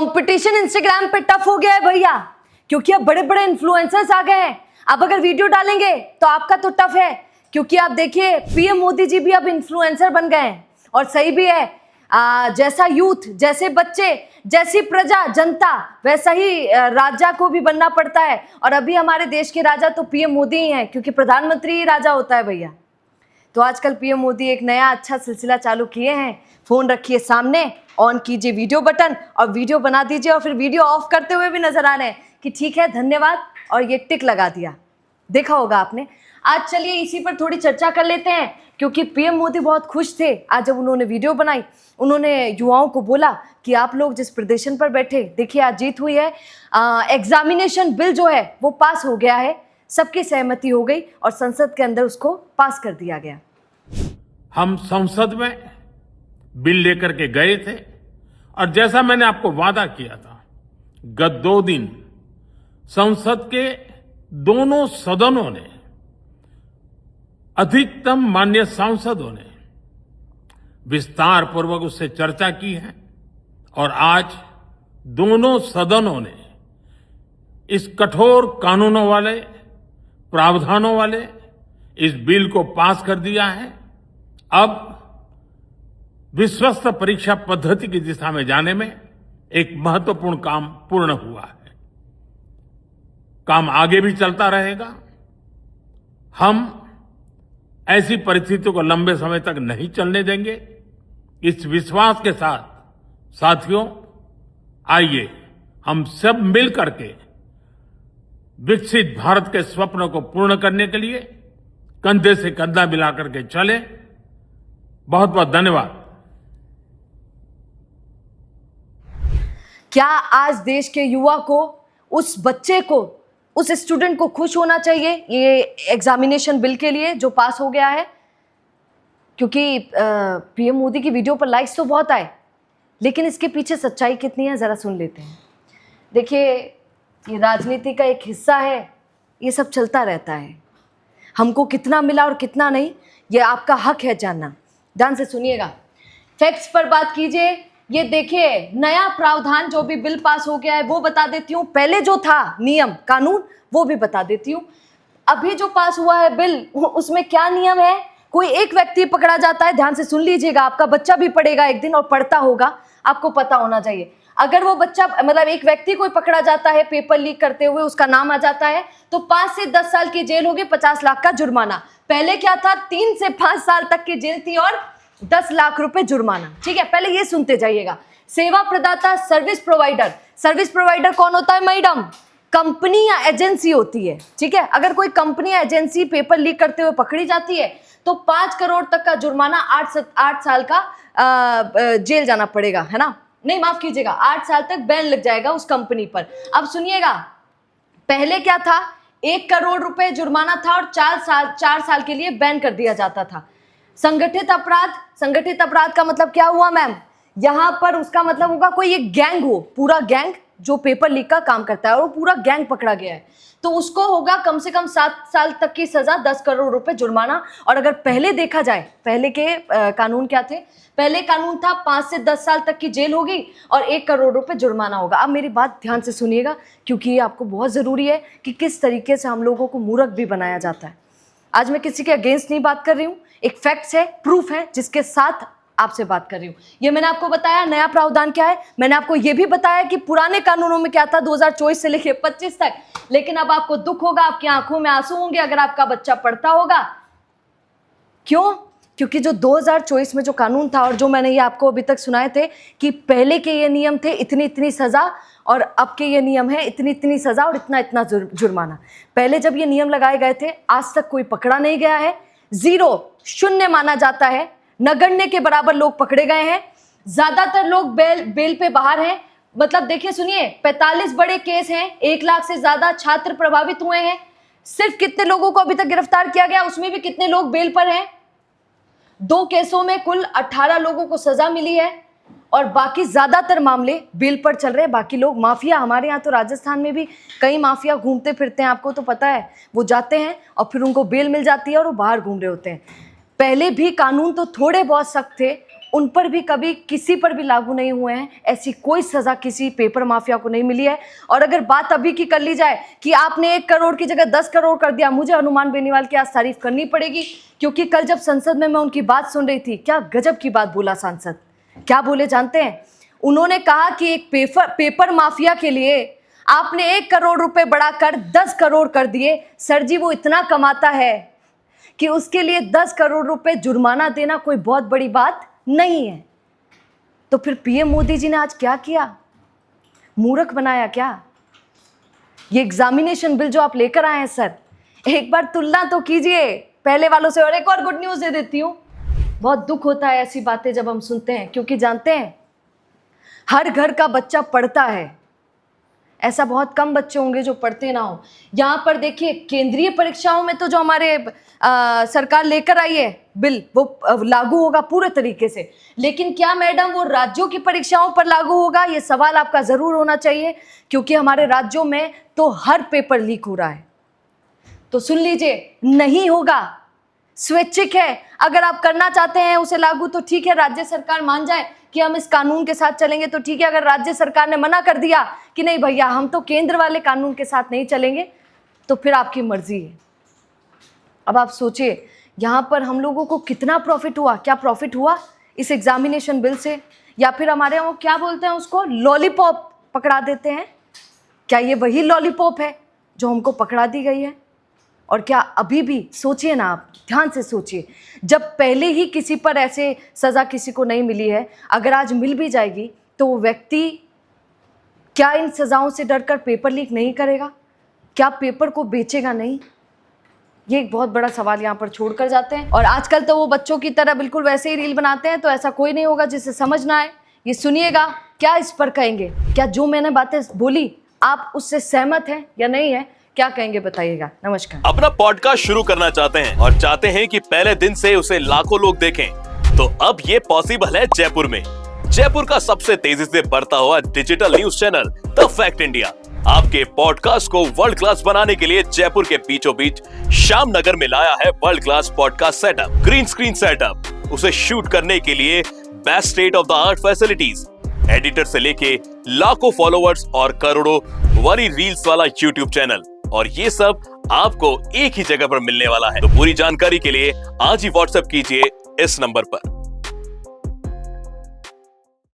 Competition Instagram पे tough हो गया है भैया, क्योंकि अब बड़े बड़े इन्फ्लुएंसर्स आ गए हैं। अब अगर वीडियो डालेंगे तो आपका तो टफ है, क्योंकि आप देखिए पीएम मोदी जी भी अब इन्फ्लुएंसर बन गए हैं। और सही भी है, जैसा यूथ, जैसे बच्चे, जैसी प्रजा जनता, वैसा ही राजा को भी बनना पड़ता है। और अभी हमारे देश के राजा तो पीएम मोदी ही हैं, क्योंकि प्रधानमंत्री ही राजा होता है भैया। तो आजकल पीएम मोदी एक नया अच्छा सिलसिला चालू किए हैं। फोन रखिए सामने, ऑन कीजिए वीडियो बटन और वीडियो बना दीजिए, और फिर वीडियो ऑफ करते हुए भी नजर आ रहे हैं कि ठीक है धन्यवाद, और ये टिक लगा दिया, देखा होगा आपने। आज चलिए इसी पर थोड़ी चर्चा कर लेते हैं, क्योंकि पीएम मोदी बहुत खुश थे आज जब उन्होंने वीडियो बनाई। उन्होंने युवाओं को बोला कि आप लोग जिस प्रदर्शन पर बैठे, देखिए आज जीत हुई है, एग्जामिनेशन बिल जो है वो पास हो गया है, सबकी सहमति हो गई और संसद के अंदर उसको पास कर दिया गया। हम संसद में बिल लेकर के गए थे, और जैसा मैंने आपको वादा किया था, गत 2 दिन संसद के दोनों सदनों ने, अधिकतम माननीय सांसदों ने विस्तार पूर्वक उससे चर्चा की है, और आज दोनों सदनों ने इस कठोर कानूनों वाले, प्रावधानों वाले इस बिल को पास कर दिया है। अब विश्वस्त परीक्षा पद्धति की दिशा में जाने में एक महत्वपूर्ण काम पूर्ण हुआ है। काम आगे भी चलता रहेगा। हम ऐसी परिस्थितियों को लंबे समय तक नहीं चलने देंगे। इस विश्वास के साथ साथियों, आइए हम सब मिल करके विकसित भारत के स्वप्न को पूर्ण करने के लिए कंधे से कंधा मिलाकर के चले। बहुत बहुत धन्यवाद। क्या आज देश के युवा को, उस बच्चे को, उस स्टूडेंट को खुश होना चाहिए ये एग्जामिनेशन बिल के लिए जो पास हो गया है? क्योंकि पीएम मोदी की वीडियो पर लाइक्स तो बहुत आए, लेकिन इसके पीछे सच्चाई कितनी है जरा सुन लेते हैं। देखिए, ये राजनीति का एक हिस्सा है, ये सब चलता रहता है। हमको कितना मिला और कितना नहीं, ये आपका हक है जानना। ध्यान से सुनिएगा, फैक्ट्स पर बात कीजिए। ये देखिए, नया प्रावधान जो भी बिल पास हो गया है वो बता देती हूँ, पहले जो था नियम कानून वो भी बता देती हूँ। अभी जो पास हुआ है बिल, उसमें क्या नियम है? कोई एक व्यक्ति पकड़ा जाता है, ध्यान से सुन लीजिएगा, आपका बच्चा भी पढ़ेगा एक दिन और पढ़ता होगा, आपको पता होना चाहिए। अगर वो बच्चा, मतलब एक व्यक्ति कोई पकड़ा जाता है पेपर लीक करते हुए, उसका नाम आ जाता है, तो 5 से 10 साल की जेल होगी, 50 लाख का जुर्माना। पहले क्या था, 3 से 5 साल तक की जेल थी और 10 लाख रुपए जुर्माना। ठीक है, पहले ये सुनते जाइएगा। सेवा प्रदाता, सर्विस प्रोवाइडर। सर्विस प्रोवाइडर कौन होता है मैडम? कंपनी या एजेंसी होती है। ठीक है, अगर कोई कंपनी या एजेंसी पेपर लीक करते हुए पकड़ी जाती है तो 5 करोड़ तक का जुर्माना, 8 साल का जेल जाना पड़ेगा, है ना? नहीं, माफ कीजिएगा, 8 साल तक बैन लग जाएगा उस कंपनी पर। अब सुनिएगा, पहले क्या था, 1 करोड़ रुपए जुर्माना था और 4 साल के लिए बैन कर दिया जाता था। संगठित अपराध, संगठित अपराध का मतलब क्या हुआ मैम? यहां पर उसका मतलब होगा कोई एक गैंग हो, पूरा गैंग जो पेपर लीक का काम करता है और वो पूरा गैंग पकड़ा गया है, तो उसको होगा कम से कम 7 साल तक की सजा, 10 करोड़ रुपए जुर्माना। और अगर पहले देखा जाए, पहले के कानून क्या थे? पहले कानून था 5 से 10 साल तक की जेल होगी और 1 करोड़ रुपए जुर्माना होगा। अब मेरी बात ध्यान से सुनिएगा, क्योंकि ये आपको बहुत जरूरी है कि किस तरीके से हम लोगों को मूर्ख भी बनाया जाता है। आज मैं किसी के अगेंस्ट नहीं बात कर रही हूँ, एक फैक्ट्स है, प्रूफ है, जिसके साथ आपसे बात कर रही हूँ। ये मैंने आपको बताया नया प्रावधान क्या है, मैंने आपको ये भी बताया कि पुराने कानूनों में क्या था 2024 से लेकर 25 तक। लेकिन अब आपको दुख होगा, आपकी आंखों में आंसू होंगे अगर आपका बच्चा पढ़ता होगा। क्यों? क्योंकि जो 2024 में जो कानून था और जो मैंने ये आपको अभी तक सुनाए थे कि पहले के ये नियम थे इतनी इतनी सजा, और अब के ये नियम है इतनी इतनी सजा और इतना इतना जुर्माना। पहले जब ये नियम लगाए गए थे आज तक कोई पकड़ा नहीं गया है, 0, शून्य माना जाता है, नगण्य के बराबर लोग पकड़े गए हैं। ज्यादातर लोग बेल पे बाहर हैं। मतलब देखिए, सुनिए, 45 बड़े केस हैं, 1 लाख से ज्यादा छात्र प्रभावित हुए हैं। सिर्फ कितने लोगों को अभी तक गिरफ्तार किया गया, उसमें भी कितने लोग बेल पर हैं? 2 केसों में कुल 18 लोगों को सजा मिली है और बाकी ज्यादातर मामले बेल पर चल रहे हैं। बाकी लोग माफिया, हमारे यहाँ तो राजस्थान में भी कई माफिया घूमते फिरते हैं, आपको तो पता है। वो जाते हैं और फिर उनको बेल मिल जाती है और वो बाहर घूम रहे होते हैं। पहले भी कानून तो थोड़े बहुत सख्त थे, उन पर भी कभी किसी पर भी लागू नहीं हुए हैं। ऐसी कोई सजा किसी पेपर माफिया को नहीं मिली है। और अगर बात अभी की कर ली जाए कि आपने 1 करोड़ की जगह 10 करोड़ कर दिया, मुझे हनुमान बेनीवाल की आज तारीफ करनी पड़ेगी, क्योंकि कल जब संसद में मैं उनकी बात सुन रही थी, क्या गजब की बात बोला सांसद। क्या बोले जानते हैं? उन्होंने कहा कि एक पेपर माफिया के लिए आपने 1 करोड़ रुपए बढ़ाकर 10 करोड़ कर दिए। सर जी, वो इतना कमाता है कि उसके लिए 10 करोड़ रुपए जुर्माना देना कोई बहुत बड़ी बात नहीं है। तो फिर पीएम मोदी जी ने आज क्या किया? मूर्ख बनाया क्या? ये एग्जामिनेशन बिल जो आप लेकर आए हैं सर, एक बार तुलना तो कीजिए पहले वालों से। और एक और गुड न्यूज़ दे देती हूँ, बहुत दुख होता है ऐसी बातें जब हम सुनते हैं, क्योंकि जानते हैं हर घर का बच्चा पढ़ता है, ऐसा बहुत कम बच्चे होंगे जो पढ़ते ना हो। यहाँ पर देखिए केंद्रीय परीक्षाओं में तो जो हमारे सरकार लेकर आई है बिल, वो लागू होगा पूरे तरीके से, लेकिन क्या मैडम वो राज्यों की परीक्षाओं पर लागू होगा? ये सवाल आपका ज़रूर होना चाहिए, क्योंकि हमारे राज्यों में तो हर पेपर लीक हो रहा है। तो सुन लीजिए, नहीं होगा, स्वैच्छिक है। अगर आप करना चाहते हैं उसे लागू तो ठीक है, राज्य सरकार मान जाए कि हम इस कानून के साथ चलेंगे तो ठीक है। अगर राज्य सरकार ने मना कर दिया कि नहीं भैया हम तो केंद्र वाले कानून के साथ नहीं चलेंगे, तो फिर आपकी मर्जी है। अब आप सोचिए यहाँ पर हम लोगों को कितना प्रॉफिट हुआ। क्या प्रॉफिट हुआ इस एग्जामिनेशन बिल से? या फिर हमारे यहाँ क्या बोलते हैं उसको, लॉलीपॉप पकड़ा देते हैं। क्या ये वही लॉलीपॉप है जो हमको पकड़ा दी गई है? और क्या अभी भी, सोचिए ना आप, ध्यान से सोचिए, जब पहले ही किसी पर ऐसे सज़ा किसी को नहीं मिली है, अगर आज मिल भी जाएगी तो वो व्यक्ति क्या इन सज़ाओं से डरकर पेपर लीक नहीं करेगा? क्या पेपर को बेचेगा नहीं? ये एक बहुत बड़ा सवाल यहाँ पर छोड़कर जाते हैं। और आजकल तो वो बच्चों की तरह बिल्कुल वैसे ही रील बनाते हैं, तो ऐसा कोई नहीं होगा जिसे समझ ना आए। ये सुनिएगा, क्या इस पर कहेंगे? क्या जो मैंने बातें बोली आप उससे सहमत हैं या नहीं है? क्या कहेंगे बताइएगा। नमस्कार। अपना पॉडकास्ट शुरू करना चाहते हैं और चाहते हैं कि पहले दिन से उसे लाखों लोग देखें, तो अब ये पॉसिबल है जयपुर में। जयपुर का सबसे तेजी से बढ़ता हुआ digital news channel the fact India आपके पॉडकास्ट को वर्ल्ड क्लास बनाने के लिए जयपुर के बीचों बीच श्याम नगर में लाया है world class podcast setup, green screen setup. उसे शूट करने के लिए best state of the art facilities, editor से लेके लाखों फॉलोअर्स और करोड़ों वाली रील्स वाला यूट्यूब चैनल, और ये सब आपको एक ही जगह पर मिलने वाला है। तो पूरी जानकारी के लिए आज ही व्हाट्सएप कीजिए इस नंबर पर।